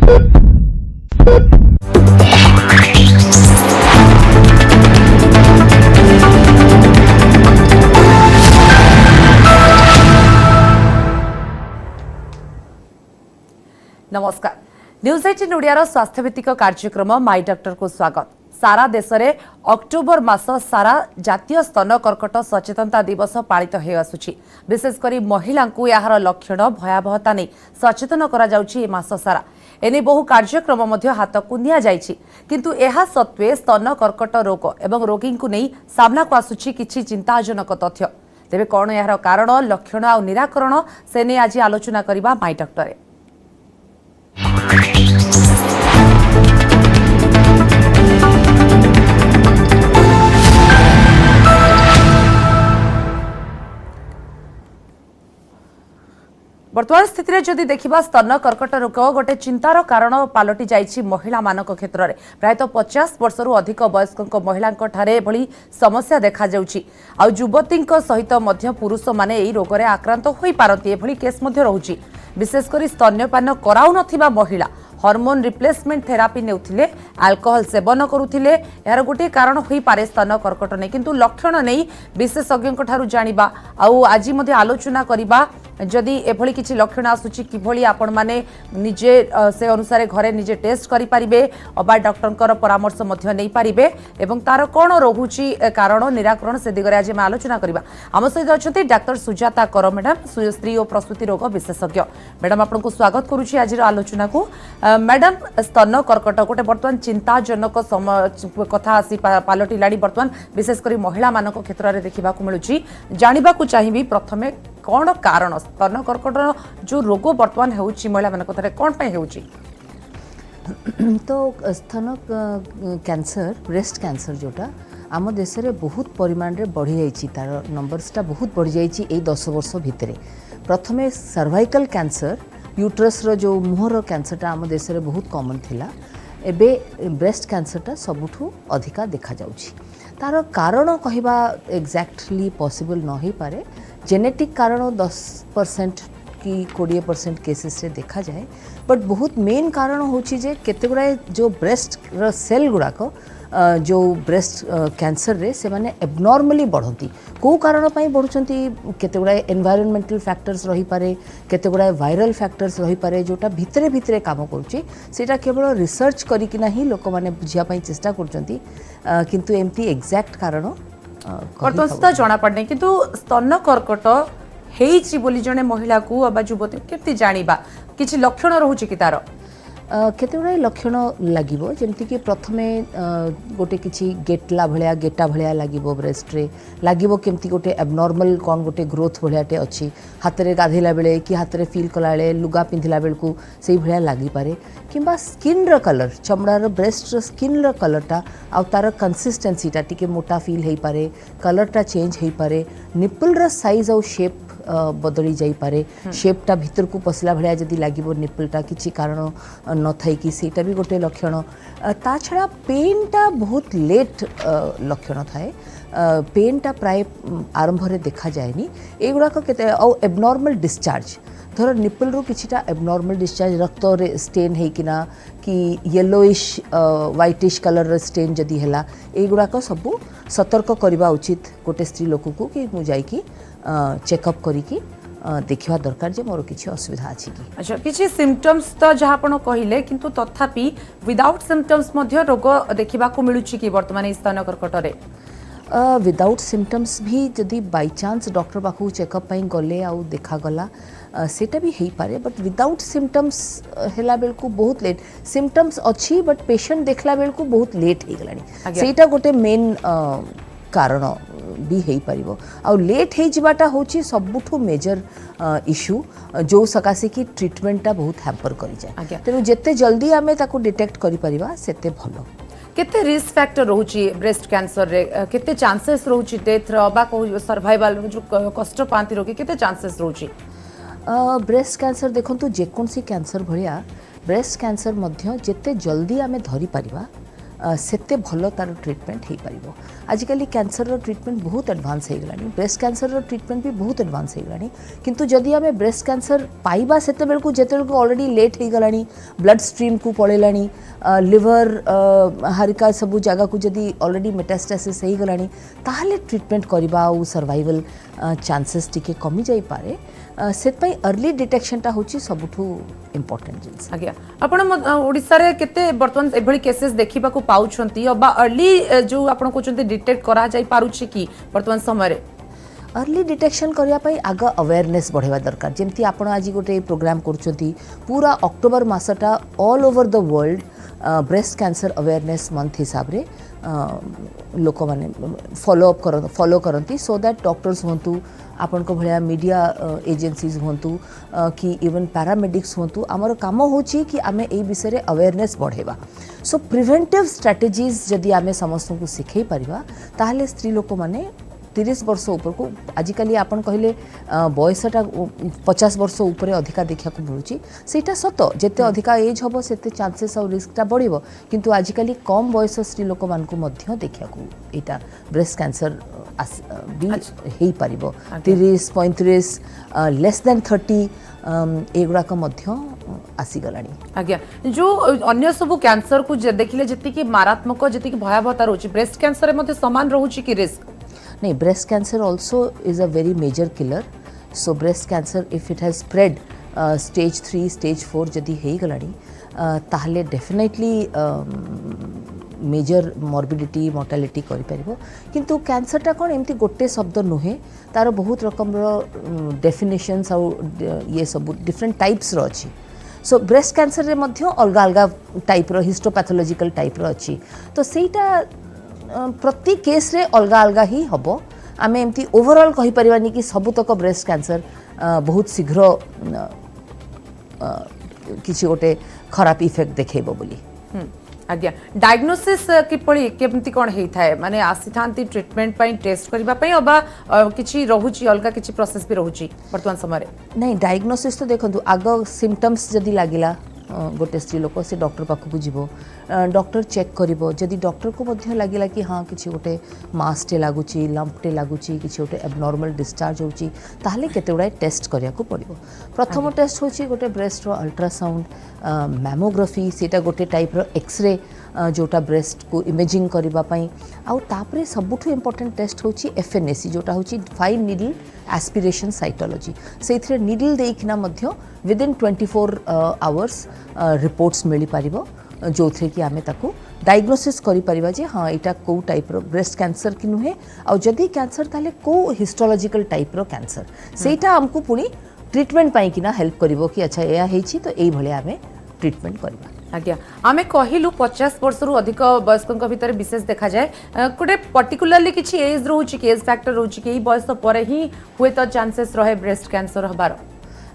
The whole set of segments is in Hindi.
नमस्कार न्यूज 18 ओडियार स्वास्थ्यभित्तिक कार्यक्रम माई डॉक्टर को स्वागत। सारा देश में अक्टोबर मास सारा जातीय स्तन कर्कट सचेतनता दिवस पालित हो आसुछि। विशेषकर महिला को यार लक्षण भयावहता नहीं सचेतन करा जाउछि। मास सारा एने बहु कार्यक्रम मध्य हाथ को निया जाइछि, किंतु एहा सत्वे स्तन कर्कट रोग एवं रोगी को नहीं सामना को आसुछि किछि चिंताजनक तथ्य। तेबे कौन यार कारण लक्षण आ निराकरण से ने आज आलोचना करबा माई डॉक्टर। वर्तमान स्थिति रे जदि देखिबा स्तन कर्कट रोग गोटे चिंतार कारण पलटि जाइछि महिला मानक क्षेत्र में। प्रायतः 50 वर्षरु अधिक वयस्क महिला भली समस्या देखा जाउछि। आ युवती सहित मध्य पुरुष माने एही रोग रे आक्रांत होई पारती एभली केस मध्य रहुछि। विशेषकर स्तन्यपान कराउ नथिबा महिला हार्मोन रिप्लेसमेंट थेरापी नेउथिले अल्कोहल सेवन करुथिले यार गोटे कारण होई पारे स्तन कर्कट नै, किंतु लक्षण नै विशेषज्ञ ठारू जानिबा आउ आज मध्ये आलोचना करिबा जदि एभली किछि लक्षण आसुछि किभली आपण माने निजे से अनुसार घरे निजे टेस्ट करि परिबे अबा डॉक्टर परामर्श मध्ये नै परिबे एवं तार कोन रहुछि कारण निराकरण से दिगरे आज हम आलोचना करिबा। हम सहित अछंती डॉक्टर सुजाता कर मैडम स्त्री और प्रसूति रोग विशेषज्ञ। मैडम आपनको स्वागत करूछि आज आलोचना को। मैडम स्तन कर्कट गोटे बर्तमान चिंताजनक कथा आसी पलटिलाणी बर्तमान विशेषकर महिला मानक क्षेत्र में देखा मिलूँ। जानवा चाहिए प्रथमे कौन कारण स्तन कर्कट जो रोग बर्तमान हो महिला मान कौन हो? तो स्तन कैंसर ब्रेस्ट कैंसर जोटा आम देश में बहुत परिमाण रे बढ़ी जाइए, तार नंबर्सटा बहुत बढ़ी जाइए 10 वर्ष भितर। प्रथमे सर्वाइकल कैंसर यूट्रस रो जो मुहर कैंसरटा आम देश में बहुत कॉमन थिला, एबे ब्रेस्ट कैंसरटा सबुठू अधिका देखा जाउछि। तार कारण कहबा एग्जैक्टली पॉसिबल न ही पारे। जेनेटिक कारण 10% कि 20% केसेस रे देखा जाए, बट बहुत मेन कारण होछि जे केते गुराए जो ब्रेस्ट रो सेल गुड़ाक जो ब्रेस्ट कैंसर रे से माने एबनॉर्मली बढ़ती को कारण पाई बढ़ुचंती केते गुड़ाए एनवायरनमेंटल फैक्टर्स रही पारे, केते गुड़ाए वायरल फैक्टर्स रही पारे जोटा भितरे भितरे काम करूची। सेटा केवल रिसर्च करिकि नाही लोक माने बुझिया पाई चेष्टा करचंती, किंतु एमती एग्जैक्ट कारण वर्तमान जना पड़ने। किंतु स्तन कर्कट हेइछि बोली जने महिला को अबा युवती केते जानिबा किछि लक्षण रहुछि कि तार केते गुड़ाए लक्षण लागिबो। जेमति कि प्रथमे गोटे किछि गेटला भलिया गेटा भलिया लागिबो, ब्रेस्ट रे लागिबो केमति गोटे एबनॉर्मल कौन गोटे ग्रोथ भलियाटे अछि, हाथ रे गाधेला बेले कि हाथ रे फील कला बेले लुगा पिंधिला बेलकू सेही भलिया लागि पारे। किंबा स्किन रो कलर चमड़ार ब्रेस्ट रो स्किन रो कलरटा आ तार कंसिस्टेंसीटा टिके मोटा फील हेई पारे, कलरटा चेंज हेई पारे, निप्पल रो साइज और शेप बदली जाई पारे, शेपटा भीतर को पसला भलिया जदी लागिबो निप्पलटा किछि कारण न थाई कि सेटा भी गोटे लक्षण। ता छड़ा पेनटा बहुत लेट लक्षण थाए, पेनटा प्राय आरंभ रे देखा जाएनी। एगुड़ाक केते औ एबनॉर्मल डिस्चार्ज धर निप्पल रो किछिटा एबनॉर्मल डिस्चार्ज रक्त रे स्टेन है कि ना कि येलोइश व्हाइटिश कलर रे स्टेन जदी हैला, एगुड़ाक सबु सतर्क करबा उचित गोटे स्त्री लोक को कि मु जाई कि चेकअप करिकी देखिवा दरकार जे मोर किछि असुविधा अछि कि। अच्छा किछि सिम्पटम्स तो जहा आपण कहिले, किंतु तथापि विदाउट सिम्पटम्स मध्य रोग देखिबा को मिलुछि कि वर्तमान स्तन कर्कट रे? विदाउट सिम्पटम्स भी जदि बाय चांस डॉक्टर पाखु चेकअप पाई गले आउ देखा गला सेटा भी हेई पारे, बट विदाउट सिम्पटम्स हेला बेलकु बहुत लेट। सिम्पटम्स अछि बट पेशेंट देखला बेलकु बहुत लेट हे गलानी, सेटा गोटे मेन कारण भी हेई परिबो। आ लेट हेई जिबाटा होची सबुठु मेजर इश्यू जो सकासे कि ट्रीटमेंटटा बहुत हैम्पर करि जाय। तेनु जेते जल्दी आमे ताको डिटेक्ट करि परिबा सेते भलो। केते रिस्क फैक्टर रहुची ब्रेस्ट कैंसर रे? केते चांसेस रहुची डेथ रो बा को सर्वाइवल जो कष्ट पांति रोगी केते चांसेस रहुची? ब्रेस्ट कैंसर देखंतु जेकोनसी कैंसर भलिया ब्रेस्ट कैंसर मध्य जेते जल्दी आमे धरि परिबा सेते भल तार ट्रिटमेंट हो पार। आजिकल कैंसर ट्रिटमेंट बहुत एडवांस हो गलानी, ब्रेस्ट कैंसर ट्रिटमेंट भी बहुत एडवांस हो गलानी, किंतु जदि आम ब्रेस्ट कैंसर पाइबा से जिते ऑलरेडी लेट हो गलानी, ब्लड स्ट्रीम को पलैलानी, लिवर हारिका सबू जगह को जदि ऑलरेडी मेटास्टासिस हो गलानी, ताहले ट्रिटमेंट करवा और सर्वाइवल चांसेस टिके कमी जाई पारे। से अर्ली डिटेक्शनटा हूँ सबुठू इम्पोर्टेंट जिनस। आज्ञा आपण ओडिसा रे केते वर्तमान एभली केसेस देखिबा को पाउछंती अबा अर्ली जो आपण कहउछंती डिटेक्ट करा जाई पारुछि कि वर्तमान समय रे अर्ली डिटेक्शन करने आग अवेयरनेस बढ़ावा दरकार। जमती आपण आज गोटे प्रोग्राम करुँच पूरा अक्टोबर मसटा all over the world breast cancer awareness month हिसाब रे लोक माने फॉलो करती सो दैट डॉक्टर्स होंतु आपण को भलिया मीडिया एजेंसीज होंतु कि इवन पैरामेडिक्स होंतु आमर काम होची कि आमे ए विषय रे अवेयरनेस बढ़ेबा। सो प्रिवेंटिव स्ट्रेटजीज जदि आमे समस्त को सिखै परिबा ताहले स्त्री लोक माने 30 वर्ष ऊपर को आजिकल आपन कहले बयसटा 50 वर्ष ऊपर अधिका देखा को मिलुची सेटा सत जेते अधिका एज हबो सेते चांसेस और रिस्कटा बढ़िबो, किंतु आजिकल कम बयस स्त्री लोक मान को मध्य देखा को एटा ब्रेस्ट कैंसर भी हेई पारिबो। 30 35 लेस देन 30 एगुड़ाक मध्य आसी गलानी। आज्ञा जो अन्य सब कैंसर को देखिले जति कि मारात्मक जति कि भयावहता रोची ब्रेस्ट कैंसर रे मते समान रहूची कि रिस्क नहीं? Breast cancer also is a very major killer. So breast cancer if it has spread stage 3 stage 4 जदि हो गलानी ताहले डेफिनेटली मेजर मॉर्बिडिटी मोर्टालिटी करि परिबो, किंतु कैंसर टा कोन एमती गोटे शब्द नुहे, तार बहुत रकम डेफिनेशंस और ये सब डिफरेंट टाइप्स रो अछि। सो ब्रेस्ट कैंसर रे मध्य अलग अलग टाइप रो हिस्टोपैथोलॉजिकल टाइप रो अछि, तो सेटा प्रति केस रे अलग अलग ही हम आम एमती ओवरऑल कहि परिबानी कि सबुतक ब्रेस्ट कैंसर बहुत शीघ्र किसी गोटे खराब इफेक्ट देखेबो बोली। आज्ञा डायग्नोसिस किपरि केमती कोन हेई थाए माने आसी थांती ट्रीटमेंट पई टेस्ट करबा पई अबा किछि रहूची अलगा किछि प्रोसेस भी रहूची वर्तमान समय रे? नहीं डायग्नोसिस तो देखंतु आग सिम्पटम्स जदि लागिला गोटे स्त्री लोक से डॉक्टर पाखक जीवो, डॉक्टर चेक करिवो, जदि डॉक्टर को मध्य लागिला कि हाँ किछि गोटे मासटे लागुची लंपटे लागुची किछि गोटे एबनॉर्मल डिस्चार्ज होची ताहले केते गुडा टेस्ट करिया को पड़िबो। प्रथम टेस्ट होची गोटे ब्रेस्ट रो अल्ट्रासाउंड, मैमोग्राफी सेटा गोटे टाइप रो एक्सरे जोटा ब्रेस्ट को इमेजिंग करबा पई, आउ तापरे सबुठु इंपोर्टेंट टेस्ट होची एफएनएसी जोटा होची फाइन नीडल एस्पिरेशन साइटोलॉजी। सेथिरे नीडल देइकिना मध्य विदिन 24 आवर्स रिपोर्ट्स मिली पारिबो जो थे कि आमे ताको डायग्नोसिस करि परिबा जे हाँ एटा को टाइप रो ब्रेस्ट कैंसर कि नुहे, आ जदि कैंसर ताले को हिस्टोलॉजिकल टाइप रो कैंसर सेटा हमकु पुनी ट्रीटमेंट पाई किना हेल्प करिवो कि अच्छा एया हेछि तो एई भले आमे ट्रीटमेंट करबा। आज्ञा आमे कहिलु 50 वर्ष रु अधिक वयस्कक भितर विशेष देखा जाए गोटे पर्टिकुलरली किछि एज रहूची कि एज फैक्टर रहूची कि बयस परे ही हुए तो चांसेस रहे ब्रेस्ट कैंसर हबार?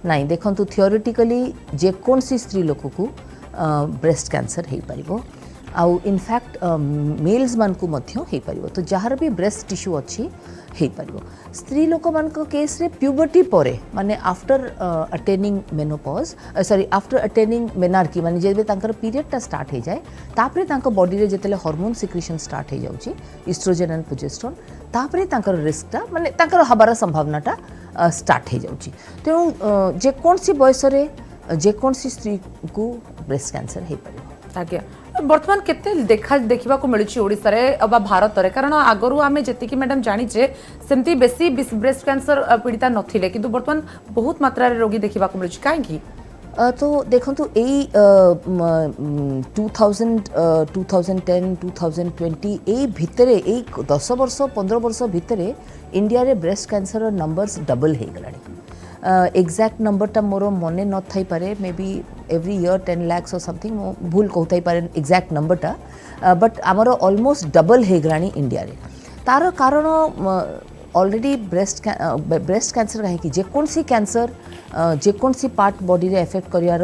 नहीं देखंतु थियोरेटिकली जे कोन सी स्त्री लोक को ब्रेस्ट कैंसर हो पारिबो, आउ इनफैक्ट मेल्स मान को मध्य हो पारिबो, तो जहार भी ब्रेस्ट टिश्यू अच्छी हो पारिबो। स्त्री लोक मान को केस रे प्यूबर्टी परे माने after attaining menopause sorry after attaining menarche माने जेबे तांकर पीरियड टा स्टार्ट हो जाए तापरे तांको बॉडी रे जेतेले हार्मोन सिक्रीशन स्टार्ट हो जाउची इस्ट्रोजेन एंड प्रोजेस्टेरोन तापरे तांकर रिस्क टा माने तांकर हबार संभावनाटा स्टार्ट हो जाउची। तेणु जेकोसी बयस रे जेकोसी स्त्री को ब्रेस्ट कैंसर हो पारिबो। आज्ञा वर्तमान केते देखा मिलूँ ओडिशा रे अबा भारत रे, कारण आगरू आमे जति मैडम जानिचे सेमती बेसी ब्रेस्ट कैंसर पीड़िता नथिले किंतु वर्तमान बहुत मात्रा रे रोगी देखा मिलूँ काहेकि? तो देखंतु एई 2010 2020 ए भितरे ए 10 वर्ष 15 वर्ष भितरे इंडिया रे ब्रेस्ट कैंसर नंबर्स डबल हो गलानी। एग्जैक्ट नंबरटा मोर मने न थाई पारे, may be every year 10 lakhs और समथिंग भूल कहताई पारे एग्जैक्ट नंबरटा, बट आमर ऑलमोस्ट डबल हो गलानी इंडिया रे। तार कारण ऑलरेडी ब्रेस्ट कैंसर कहीं जेकोसी कैंसर जेकोसी पार्ट बॉडी रे एफेक्ट करियार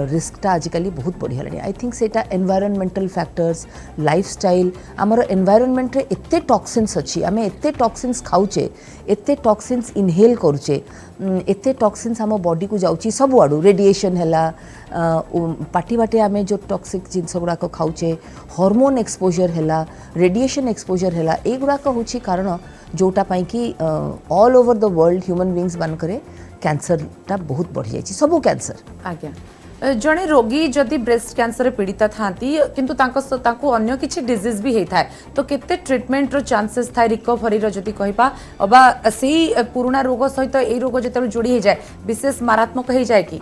रिस्कटा आजिकली बहुत बढ़िया। आई थिंक सेटा एनवायरनमेंटल फैक्टर्स लाइफस्टाइल आमर एनवायरनमेंट रे एते टॉक्सिन्स अच्छी, आमे एते टॉक्सिन्स खाऊचे एते टॉक्सिन्स इनहेल करूचे एते टॉक्सिन्स आम बॉडी को जाउची सब आड़ू रेडिएशन हैला पाटी बाटे आमे जो टॉक्सिक जिनस गुड़ाक खाऊचे हार्मोन एक्सपोजर हैला रेडिएशन एक्सपोजर हैला ए गुड़ाक होची कारण जोटा पाई कि all over the world human beings मान करे कैंसर टा बहुत बढ़ी जाइछि सब कैंसर आज्ञा जड़े रोगी जदि ब्रेस्ट कैंसर पीड़ित था किंतु तांको अन्य किसी डिजीज भी होता है तो केते ट्रीटमेंट रो चांसेस थाए रिकवरी रो जदि कहबा अबा सेही पुराना रोग सहित ए रोग जते जोड़ी हो जाए विशेष मारात्मक हो जाए कि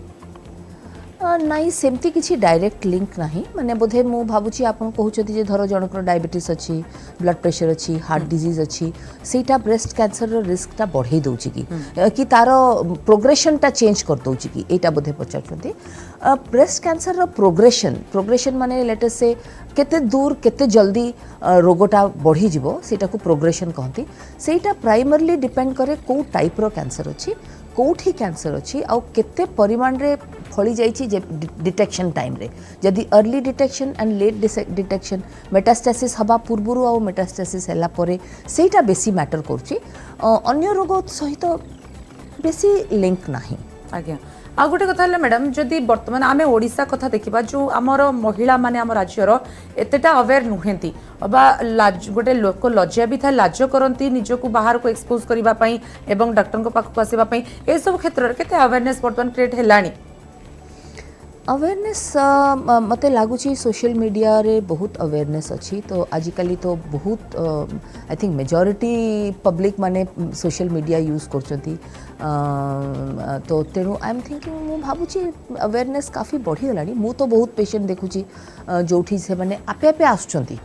नाई सेमती किसी डायरेक्ट लिंक नहीं माने बोधे मु भाबुची आपन कहउछथि जे धर जनकर डायबिटीज अछि ब्लड प्रेशर अछि हार्ट डिजीज अछि सेटा ब्रेस्ट कैंसर रो रिस्क ता बढ़ाई दउछि कि तारो प्रोग्रेशन ता चेंज कर दउछि कि एटा बोधे पचाछथि ब्रेस्ट कैंसर रो प्रोग्रेशन माने लेट अस से केते दूर केते जल्दी रोगटा बढ़ी जिवो सेटा को प्रोग्रेशन कहती सेटा प्राइमरली डिपेंड करे को टाइप रो कैंसर अछि कोठी कैंसर अच्छी आउ केते परिमाण रे फली जाइछि जे डिटेक्शन टाइम रे जदि early detection and let detection metastasis हबा पूर्वरु आउ मेटास्टासिस हैला परे सेटा बेसी मैटर करछि अन्य रोग सहित बेसी लिंक नाही आज्ञा आ गोटे कथा मैडम जदि बर्तमान आम ओडिशा कथा देखा जो आमर महिला माने आम राज्यर एतेटा अवेयर नुहति लाज गोटे लोक लज्जा भी था लाज करती निजक बाहर को एक्सपोज करने एवं डॉक्टर पाखक आसवाई ए सब क्षेत्र में केते अवेयरनेस बर्तमान क्रिएट हेलानी अवेयरनेस मते लागुची सोशल मीडिया रे बहुत अवेयरनेस अच्छी तो आजिकली तो बहुत आई थिंक मेजॉरिटी पब्लिक माने सोशल मीडिया यूज करछंती तो तेणु आई एम थिंकिंग मु भाबुची अवेयरनेस काफ़ी बढ़ी गलानी मु तो बहुत पेशेंट देखुची जोठी से माने आपे आपे आसुचंती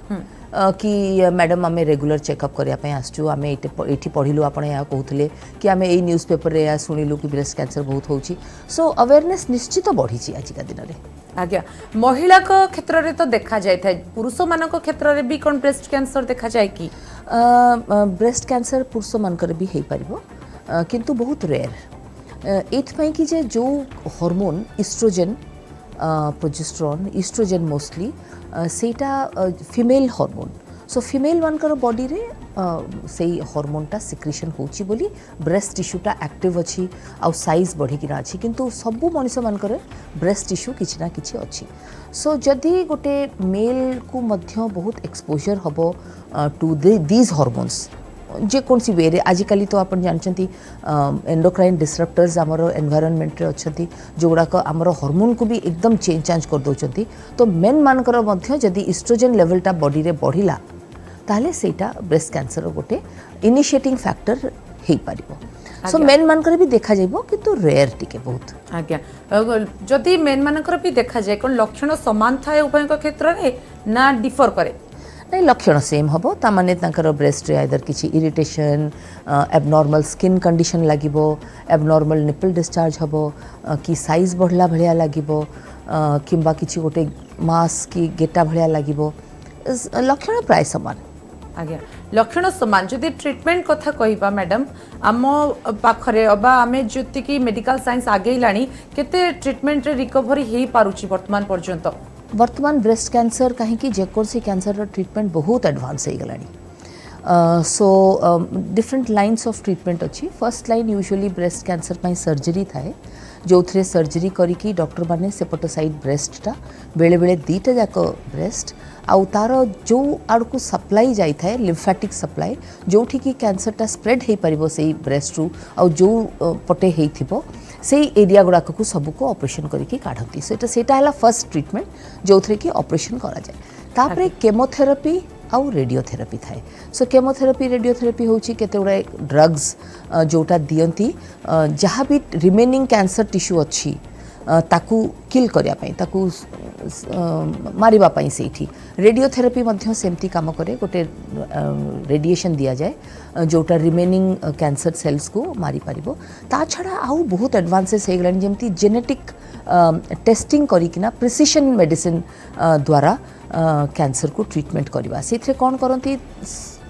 कि मैडम आम रेगुलर चेकअप करने आसचु आम ये पढ़िलु आपण या कहते कि आम यही न्यूज़ पेपर या शुणिलु कि ब्रेस्ट कैंसर बहुत होची सो अवेयरनेस निश्चित बढ़ी आजिका दिन में आज्ञा महिला क्षेत्र में तो देखा जाए पुरुष मान क्षेत्र में भी कौन ब्रेस्ट कैंसर देखा जाए कि ब्रेस्ट कैंसर पुरुष मानकर भी हो पार किंतु बहुत रेयर एथपाई कि जे जो hormone oestrogen progesterone oestrogen mostly सेटा फीमेल हार्मोन सो फीमेल मानकर बॉडी रे से हार्मोनटा सिक्रेशन होची बोली ब्रेस्ट टिश्यूटा एक्टिव अच्छी आउ साइज बढ़ी कि अच्छी किंतु सबू मनीष मानकर ब्रेस्ट टिश्यू किछि ना किछि अच्छी सो जदि गोटे मेल को मध्य बहुत एक्सपोजर हम टू दीज हार्मोन्स जेकोसी वे रे आजिकली तो आप जानते एंडोक्राइन डिसरप्टर्स आमर एनवायरनमेंट रे अच्छी जो गुड़ाक आमर हार्मोन को भी एकदम चेंज कर दौरान तो मेन मानकर मध्य जदि इस्ट्रोजेन लेवलटा बॉडी रे बढ़िला ताहले सेटा ब्रेस्ट कैंसर गोटे इनिशिएटिंग फैक्टर हो पार सो मेन मानकर भी देखा जाइबो किंतु रेयर टिके बहुत आज्ञा जदि मेन मानकर भी देखा जाए कौन लक्षण समान थाए उभय क्षेत्र में ना डिफर करे नहीं लक्षण सेम हम ताने ब्रेस्ट रे आइदर किसी इरिटेशन एबनॉर्मल स्किन कंडीशन लगिबो एबनॉर्मल निपल डिस्चार्ज हम कि साइज बढ़ला भलिया लगिबो किंबा किसी गोटे मास की गेटा भलिया लगिबो लक्षण प्राय समान आज्ञा लक्षण समान जदि ट्रीटमेंट कथा कहबा मैडम आम पाखरे अबा आमे जति मेडिकल साइंस आगेलानी केते ट्रीटमेंट रे रिकवरी हे पारुची वर्तमान पर्यंत वर्तमान ब्रेस्ट कैंसर कहीं जेकोसी कैंसर ट्रीटमेंट बहुत एडवांस हो गलानी so different lines of treatment अच्छी first line usually breast cancer पाई सर्जरी थाए जो थे सर्जरी करिकी डॉक्टर माने सेपट साइड ब्रेस्टा बेले बेले दीटा जाक ब्रेस्ट आउ तार जो आड़ को सप्लाई जाए लिम्फेटिक सप्लाई जो कि कैंसरटा स्प्रेड हो पार से ब्रेस्ट रु आउ जो पटे हो से एरिया गुड़ाक को सबको ऑपरेशन करके काढ़ती सेटा है फर्स्ट ट्रीटमेंट जो थे कि ऑपरेशन करा जाए तापरे केमोथेरापी आउ रेडियोथेरापी थाए सो केमोथेरापी रेडियोथेरापी होची केते गुडा ड्रग्स जोटा दियंती जहाँ भी रिमेनिंग कैंसर टिश्यू अच्छी ताकू किल करिया पई ताकू मारिबा पई सेठी रेडियोथेरापी मध्य सेमती काम करे गोटे रेडिएशन दिया जाए जोटा रिमेनिंग कैंसर सेल्स को मारी पारिबो ता छड़ा आउ बहुत एडवांसेस हो गलानी जेमती जेनेटिक टेस्टिंग करिकिना प्रिसिशन मेडिसिन द्वारा कैंसर को ट्रीटमेंट करवा से कौन करती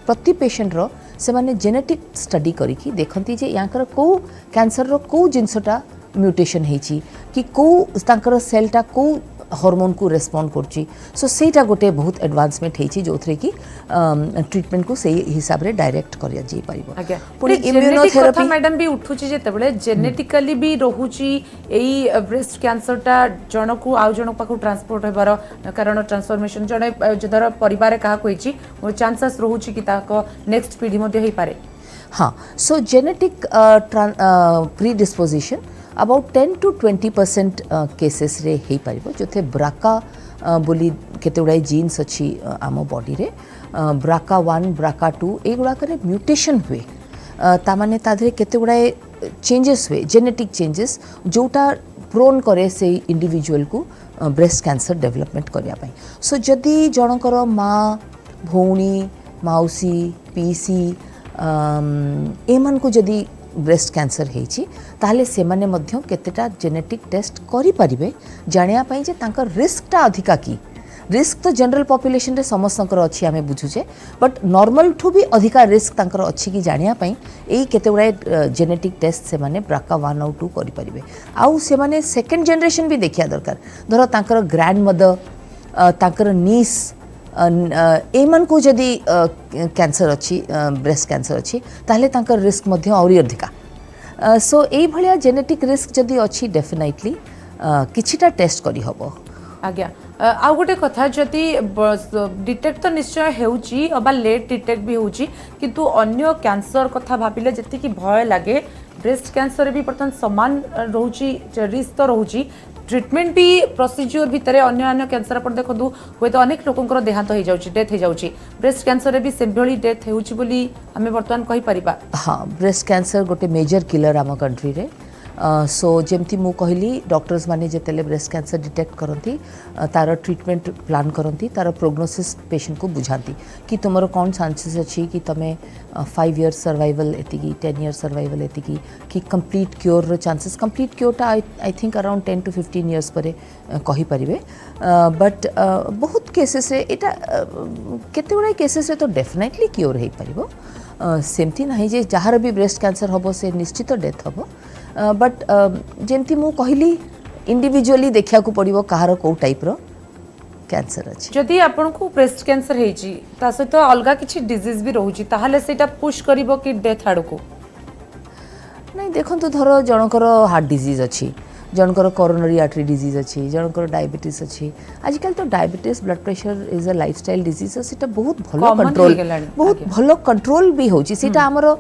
प्रति पेशेंट रो से माने जेनेटिक स्टडी करिकी देखंती जे यांकर को कैंसर रो को जिनसटा म्यूटेशन हेची कि को तांकर सेलटा को हार्मोन को रेस्पॉन्ड करची सो सेटा गोटे बहुत एडवांसमेंट हेची जोथरे की ट्रीटमेंट को सही हिसाब रे डायरेक्ट करिया जे पाइबो आज्ञा पुणी इम्यूनोथेरेपी मैडम भी उठुची जेतेबेले जेनेटिकली भी रहुची एई ब्रेस्ट कैंसर टा जनकु आउ जनक पाखु ट्रांसपोर्ट हेबार कारण ट्रांसफॉर्मेशन जने जदर परिवार कहा कोइची मोर चांसेस रहुची कि ताको नेक्स्ट पीढ़ी मध्ये हेई पारे हाँ सो genetic predisposition about 10 to 20% cases रे हेई पारिबो जोथे ब्राका बोली केते गुडाई जीन्स अछि आम बॉडी रे ब्राका 1 ब्राका 2 ए गुडा करे म्यूटेशन हुए ता माने ताधरे केते गुडाई चेंजेस हुए जेनेटिक चेंजेस जोटा प्रोन करे से इंडिविजुअल को ब्रेस्ट कैंसर डेवलपमेंट करिया पई सो जदी जनकर माँ भौणी माउसी पीसी एमन को जदी ब्रेस्ट कैंसर हेची ताहले से माने मध्य केतेटा जेनेटिक टेस्ट करि परिबे जानिया पई जे तांकर रिस्क टा अधिका की रिस्क तो जनरल पॉपुलेशन रे समस्तकर अछि आमे बुझुचे बट नॉर्मल ठू भी अधिका रिस्क तांकर अछि की जानिया पई एई केते गुडा जेनेटिक टेस्ट से माने ब्राका 1 और 2 करि परिबे आउ से माने सेकंड जनरेशन भी देखिया दरकार धरो तांकर ग्रैंड मदर तांकर नीस एमन को जदि कैंसर अच्छी ब्रेस्ट कैंसर अच्छी ताहले तांकर रिस्क मध्य और अधिका सो एई भलिया जेनेटिक रिस्क जदि अच्छी डेफिनेटली किछिटा टेस्ट करी हबो आज्ञा आउ गोटे कथा जदि डिटेक्ट तो निश्चय हेउची अबा लेट डिटेक्ट भी होची किंतु अन्य कैंसर कथा भाबिले जति कि भय लागे ब्रेस्ट कैंसर भी बर्तन समान रहउची रिस्क तो रहउची ट्रीटमेंट भी प्रोसीजर भितर अन्य अन्य कैंसर पर देखु हुए तो अनेक लोकंकर देहांत हो जाउची डेथ हो जाउची ब्रेस्ट कैंसर भी से भली डेथ हेउची बोली हमें वर्तमान कहि परिबा हाँ ब्रेस्ट कैंसर गोटे मेजर किलर आम कंट्री रे सो जेमती मु कहली डॉक्टर्स माने जेतेले ब्रेस्ट कैंसर डिटेक्ट करती तार ट्रीटमेंट प्लान करती तार प्रोग्नोसिस पेशेंट को बुझाती कि तुमर कौन चांसेस अच्छी कि तुम्हें 5 years सर्वाइवल एति 10 years सर्वाइवल एति कि कंप्लीट क्योर चांसेस कंप्लीट क्योरटा I think around 10 to 15 years पर कहि परिबे बट बहुत केसेस रे एटा केते गुडा केसेस रे तो डेफिनेटली क्योर हे परिबो सेमती नहीं जे जहार भी ब्रेस्ट कैंसर हबो से निश्चित डेथ हबो बट जेमती मु कहली इंडिविजुअली देखिया को पड़िबो कहार को टाइप रो कैंसर अछि जदि आपन को ब्रेस्ट कैंसर हेची ता सहित अलगा किछि डिजीज भी रहउची ताहाले सेटा पुश करिवो कि डेथ आड़ को नहीं देखो तो धरो जनकर हार्ट डिजीज अछि जनकर कोरोनरी आर्टरी डिजीज अच्छी जनकर डायबिटीज अच्छी आजकल तो diabetes blood pressure is a lifestyle disease सेटा बहुत भलो कंट्रोल बहुत भलो कंट्रोल भी होची सेटा हमरो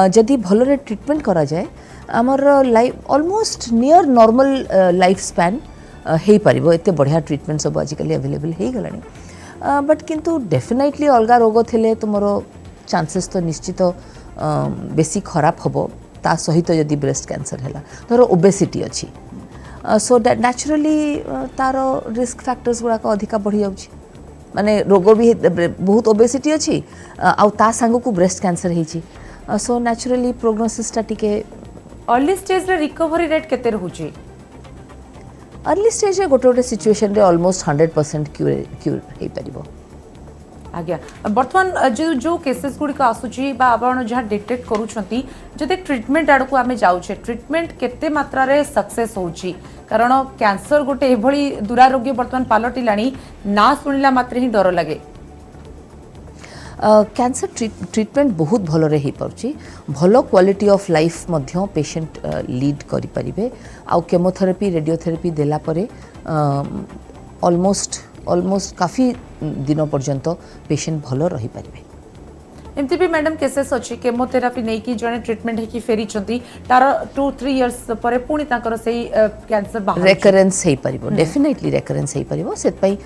जदी भलो रे ट्रीटमेंट करा जाए हमर life almost near normal life span हे परिबो एते बढ़िया ट्रीटमेंट सब आजकल अवेलेबल हे गलानी बट किंतु डेफिनेटली अलगा रोग थिले तुमरो चांसेस तो निश्चित बेसी खराब हबो ता सहित जदी ब्रेस्ट कैंसर हैला धरो ओबेसिटी अछि सो दैट नेचुरली तार रिस्क फैक्टर्स गुड़ा अधिका बढ़ी जाउछि माने रोग भी बहुत ओबेसिटी अच्छी आउ ता सांग को ब्रेस्ट कैंसर हेची सो नेचुरली प्रोग्नोसिस टा टिके अर्ली स्टेज रे रिकवरी रेट केते रहउछि अर्ली स्टेज रे गोटे गोटे सिचुएशन रे ऑलमोस्ट 100% क्यूर हे परिबो आज्ञा बर्तमान जो केसेस गुड़ी आसूची आपण जहाँ डिटेक्ट करूछंती जदि ट्रीटमेंट आड़ को आमे जाउछे ट्रीटमेंट केते मात्रा रे सक्सेस होउची कारण कैंसर गोटे एभली दुरारोग्य बर्तमान पालटिलाणी ना सुनिला मात्र ही डर लगे कैंसर ट्रीटमेंट बहुत भल रे ही पड़ची भलो quality of life Madhya patient lead करि परिबे आउ केमोथेरेपी रेडियोथेरेपी देला परे ऑलमोस्ट काफी दिन पर्यंत पेशेंट भलो रही परिबे एमती भी मैडम केसेस अच्छी केमोथेरापी नहीं कि जने ट्रीटमेंट है कि फेरी चंती तार 2-3 इयर्स परे पुणी ताकर सेही कैंसर बाहर रेकरेंस हे परिबो डेफिनेटली रेकरेंस हे परिबो सेत पई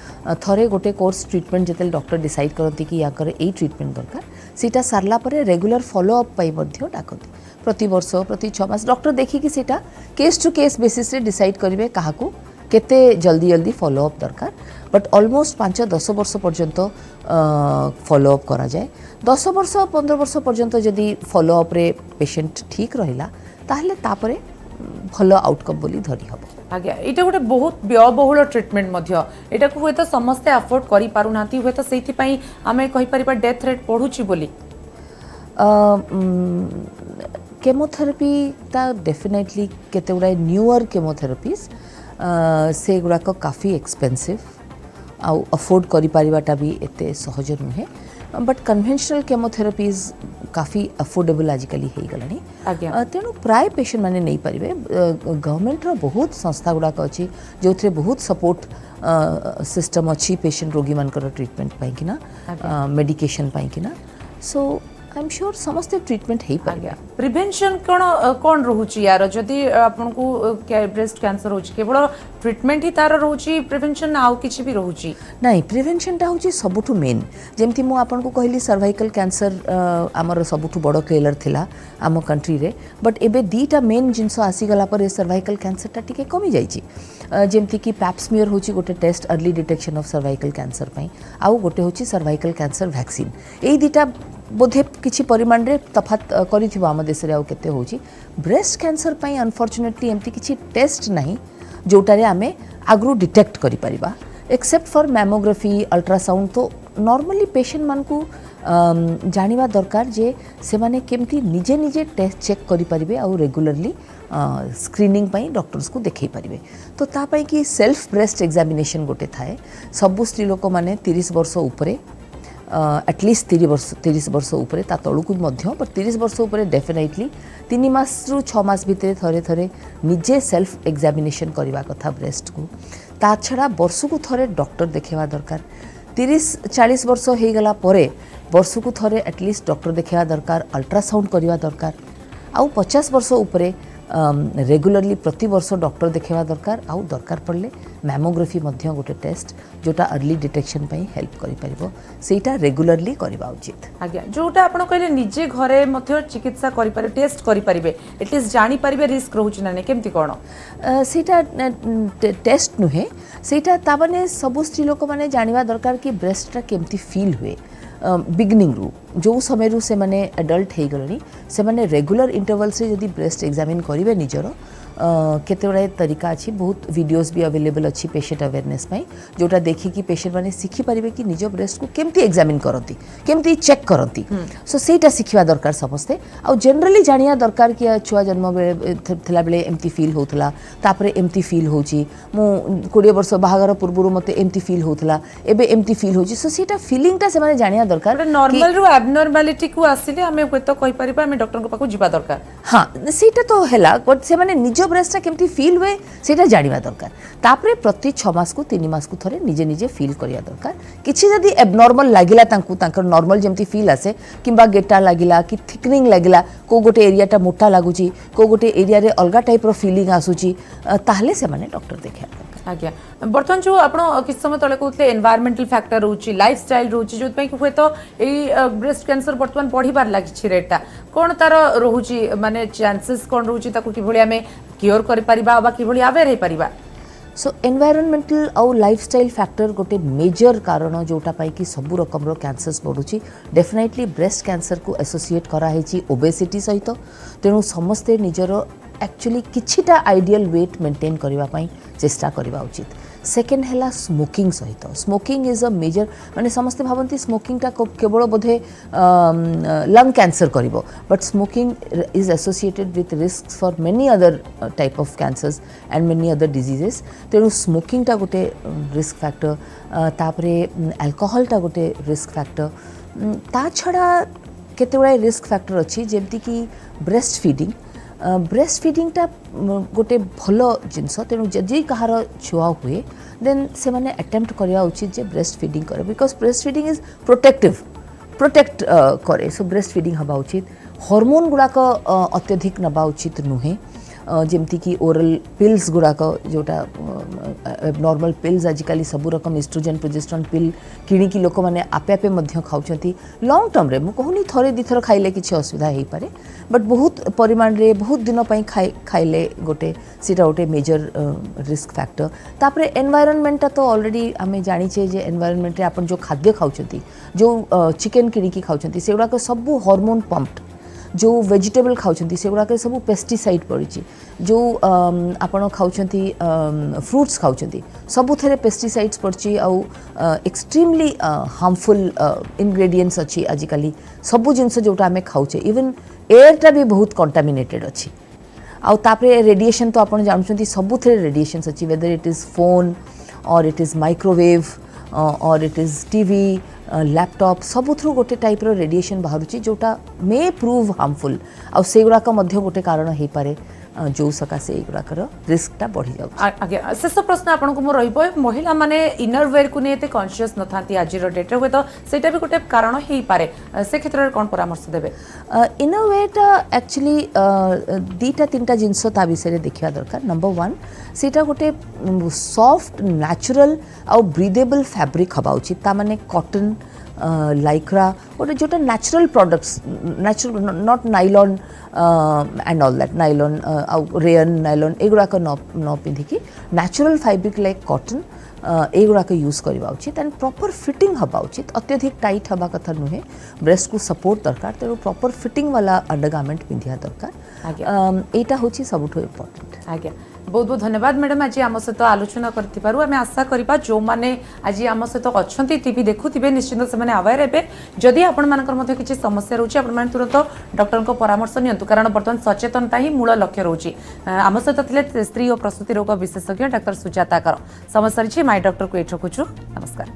थरे गोटे कोर्स ट्रीटमेंट जेतेल डॉक्टर डिसाइड करती कि या करे एई ट्रीटमेंट दरकार सीटा सारला परे रेगुलर फॉलो अप पई मध्य डाकती प्रति वर्ष प्रति 6 मास डॉक्टर देखि कि सीटा केस टू केस बेसिस रे डिसाइड करिवे काहाकू केते जल्दी जल्दी फॉलो अप दरकार बट ऑलमोस्ट 5-10 वर्ष पर्यंत फॉलो अप करा जाए 10 वर्ष 15 वर्ष पर्यंत जदि फॉलो अप रे पेशेंट ठीक रहिला ताहले तापरे भलो आउटकम बोली धरी हबो आज्ञा एटा गोटे बहुत व्ययबहुल ट्रीटमेंट मध्य एटा को हुए तो समस्ते अफोर्ड करि पारु नाती हुए तो सेथि पई हमें कहि परिबा डेथ रेट पढुची बोली केमोथेरेपी ता डेफिनेटली केते गुडा न्यूअर केमोथेरेपीज से गुड़ाक काफ़ी एक्सपेंसिव आउ अफोर्ड करिपारिबाटा भी एते सहज नुहे बट कन्वेंशनल केमोथेरापीज काफ़ी अफोर्डेबल आजिकली हो गलानी तेणु प्राय पेशेंट माने नहीं पारे गवर्नमेंट बहुत संस्था गुड़ाक अच्छी जो थे बहुत सपोर्ट सिस्टम अच्छी पेशेंट रोगी मानकर ट्रीटमेंट पाइकिना मेडिकेशन पाइकिना सो आई एम श्योर समस्ते ट्रीटमेंट हो पारे प्रिवेंशन कौन रोचे यार जदि आपन को ब्रेस्ट कैंसर हो केवल ट्रीटमेंट ही तार रोची प्रिवेंशन आउ किछि भी रोची नहीं प्रिवेंशन टा होची सबुठु मेन जेमती मु आपन को कहली सर्वाइकल कैंसर आमर सबुठु बड़ किलर थिला आम कंट्री रे बट एबे दीटा मेन जिनस आसी गला पर सर्वाइकल कैंसर टा टिके कमी जाईची जेमती कि पैप्समियर होची गोटे test early detection of cervical cancer पई आउ गोटे होची सर्वाइकल कैंसर वैक्सीन एई दीटा बोधे किछि परिमाण रे तफात करिथिबो आम देश रे आउ केते होची ब्रेस्ट कैंसर पई अनफॉर्चुनेटली एमती किछि टेस्ट नहीं जोटारे आमे आगु डिटेक्ट करि परिबा एक्सेप्ट फॉर मैमोग्राफी अल्ट्रासाउंड तो नॉर्मली पेशेंट मान को जानिबा दरकार जे से माने केमती निजे निजे टेस्ट चेक करि परिबे आ रेगुलरली स्क्रीनिंग पई डॉक्टर्स को देखै परिबे तो ता पई कि सेल्फ ब्रेस्ट एग्जामिनेशन गोटे थाए सबु स्त्री लोक माने 30 वर्ष ऊपरे एटलिस्ट 30 वर्ष उपरे ता तळुकु मध्य पर 30 वर्ष उपरे डेफिनेटली 3 मास रु 6 मास भितर थरे थरे निजे सेल्फ एग्जामिनेशन करबा कथा ब्रेस्ट को ता छड़ा वर्ष को थरे डॉक्टर देखेवा दरकार 30-40 वर्ष हो गला परे वर्ष को थरे एटलिस्ट डॉक्टर देखेवा दरकार अल्ट्रासाउंड करबा दरकार आउ 50 वर्ष उपरे रेगुलरली प्रति वर्ष डॉक्टर देखेवा दरकार आउ दरकार पड़ले मैमोग्राफी मध्य गोटे टेस्ट जोटा अर्ली डिटेक्शन पई हेल्प करि परिबो सेटा रेगुलरली करबा उचित आज्ञा जोटा आपण कहले निजे घरे मध्य चिकित्सा करि पारे टेस्ट करि परिबे एटलीस्ट जानि परिबे रिस्क रहउछि ना केमति कोन सेटा टेस्ट नुहे सेटा ताबने सब स्त्री लोक माने जानिबा दरकार कि ब्रेस्ट रा केमति फील हुए बिगनिंग रू जो समय रू से माने एडल्ट हो गले से माने रेगुलर इंटरवल से यदि ब्रेस्ट एग्जामिन करिवे निजर केते गुड़ाए तरीका अच्छी बहुत वीडियोस भी अवेलेबल अच्छी पेशेंट अवेयरनेस पाई जोटा देखी कि पेशेंट माने सिखि पारिबे कि निज ब्रेस्ट को केमती एग्जामिन करती केमती चेक करती सो सेटा सिखिबा दरकार समस्ते आ जनरली जानिया दरकार कि छुआ जन्म थिला बेले एमती फील होतला तापरे एमती फील होची मु 20 वर्ष बाहागर पूर्वरु मते एमती फील होतला एबे एमती फील होची सो सेटा फीलिंग ता से माने जानिया दरकार नॉर्मल रु एब्नॉर्मलिटी को आसीले हमें होय तो कहि परिबा हमें डॉक्टर को पाखु जिबा दरकार हां सेटा तो हैला बट से माने निज ब्रेस्ट केमती फील हुए सेटा जानिबा दरकार तापरे प्रति 6 मास को 3 मास को थरे निजे निजे फील करिया दरकार किछि जदी एबनॉर्मल लागिला तांकु तांकर नॉर्मल जेमती फील आसे किबा गेटा लागिला कि थिकनिंग लागिला को गोटे एरिया टा मोटा लागुची को गोटे एरिया रे अलगा टाइप रो फीलिंग आसुची ताहले से माने डॉक्टर देखा आज्ञा बर्तमान जो आपण किस समय तले कहते एनवायरमेंटल फैक्टर रोची लाइफस्टाइल रोची जो पई हुए तो एई ब्रेस्ट कैंसर बर्तमान बढ़िबार लागिछि रेटटा कोन तार रोची माने चांसेस कोन रोची ताकु कि भली हमें क्योर करि परिबा बा कि भली अवेयर हे परिबा सो एनवायरमेंटल आउ लाइफस्टाइल फैक्टर गोटे मेजर कारण जोटा पाई कि सबु रकम रो कैंसर्स बढ़ुची डेफिनेटली ब्रेस्ट कैंसर को एसोसिएट करा हेची ओबेसिटी सहित तेणु समस्ते निजर एक्चुअली किछिटा आइडियल वेट मेंटेन करबा पई चेष्टा करबा उचित सेकेंड हैला स्मोकिंग सहित स्मोकिंग इज अ मेजर माने समस्ते भावंती स्मोकिंग टा केवल बोधे लंग कैंसर करिवो but smoking is associated with risk for many other type of cancers and many other diseases तेणु स्मोकिंग टा गोटे रिस्क फैक्टर तापरे अल्कोहल टा गोटे रिस्क फैक्टर ता छड़ा केते गुडा रिस्क फैक्टर अछि जेमति कि ब्रेस्ट फीडिंग टा गोटे भल जिनस तेणु जदि कहार छुआ हुए देन से माने अटेम्प्ट करवा उचित जे ब्रेस्ट फीडिंग करे because breast feeding is protect करे सो ब्रेस्ट फीडिंग हवा उचित हार्मोन गुड़ाक अत्यधिक नबा उचित नुहे जेमती कि ओरल पिल्स गुड़ाक जोटा नॉर्मल पिल्स आजिकली सबु रकम एस्ट्रोजन प्रोजेस्टेरोन पिल किणिकी लोक मैंने आपे आपे मध्य खाउछंती लॉन्ग टर्म रे मु कहूनी थरे दिथर खाइले किछि असुविधा हेई पारे बट बहुत परिमाण रे बहुत दिन पई खाइले गोटे सीटा गोटे मेजर रिस्क फैक्टर तापरे एनवायरनमेंट तो ऑलरेडी आमे जानी छे जे एनवायरनमेंट रे आपण जो खाद्य खाउछंती जो चिकन किणिकी खाउछंती सेगुडा को सबु हार्मोन पंप्ड जो वेजिटेबल खाउछंती सेगुडा के सब पेस्टिसाइड पड़ी जो आपण खाउछंती फ्रूट्स खाउछंती सबु थरे पेस्टिसाइड्स पड़ी आउ एक्सट्रीमली हार्मफुल इंग्रेडिएंट्स अच्छी आजिकली सबु जिनस जोटा आमे खाउछे इवन एयर टा भी बहुत कंटामिनेटेड अच्छी आउ तापरे रेडिएशन तो आपण जानछंती सबुथरे रेडिएशन अछि वेदर इट इज फोन और इट इज माइक्रोवेव और इट इज टीवी लैपटॉप सबुथरु गोटे टाइप रो रेडिएशन बाहरुची जोटा मे प्रूव हार्मफुल आ सेगुड़ा का मध्य गोटे कारण हे पारे जो सकाशे एगुड़ाकर रिस्कटा बढ़ी जाऊ। आगे शेष प्रश्न आपन को मोर रहिबो महिला माने इनर वेयर को नेते कॉन्शियस न थांती आज रो डेट रे तो सेटा भी गोटे कारण हेई पारे से क्षेत्र रे कोन परामर्श देबे। इनर वेयरटा एक्चुअली दीटा तीनटा जिंस ता विषय देखिया दरकार। नंबर 1 सेटा गोटे सॉफ्ट नेचुरल आ ब्रीदेबल फैब्रिक हबा उचित ता माने कॉटन लाइक्रा गोटे जोटा natural products natural not nylon and all that nylon rayon nylon एगुड़ाक न पिंधिकी नेचुरल फैब्रिक लाइक कॉटन एगुड़ाक यूज करवा उचित एंड प्रॉपर फिटिंग हवा उचित अत्यधिक टाइट हवा कथा नुहे ब्रेस्ट को सपोर्ट दरकार तेणु प्रॉपर फिटिंग वाला अंडरगारमेंट पिंधिया दरकार एटा होची सबुठो इम्पोर्टेंट। आज्ञा बहुत बहुत धन्यवाद मैडम आज आम सहित आलोचना करूँ आम आशा करवा जो मैंने आज आम सहित अच्छा टीवी देखुवे निश्चित से अवेयर हे जदि आपण किसी समस्या रोचे आप तुरंत डॉक्टर को परामर्श नियंतु कारण बर्तमान सचेतनता ही मूल लक्ष्य रोचे। आम सहित थे स्त्री और प्रसूति रोग विशेषज्ञ डाक्टर सुजाता कर। समय सरी माय डॉक्टर को ये रखुचु। नमस्कार।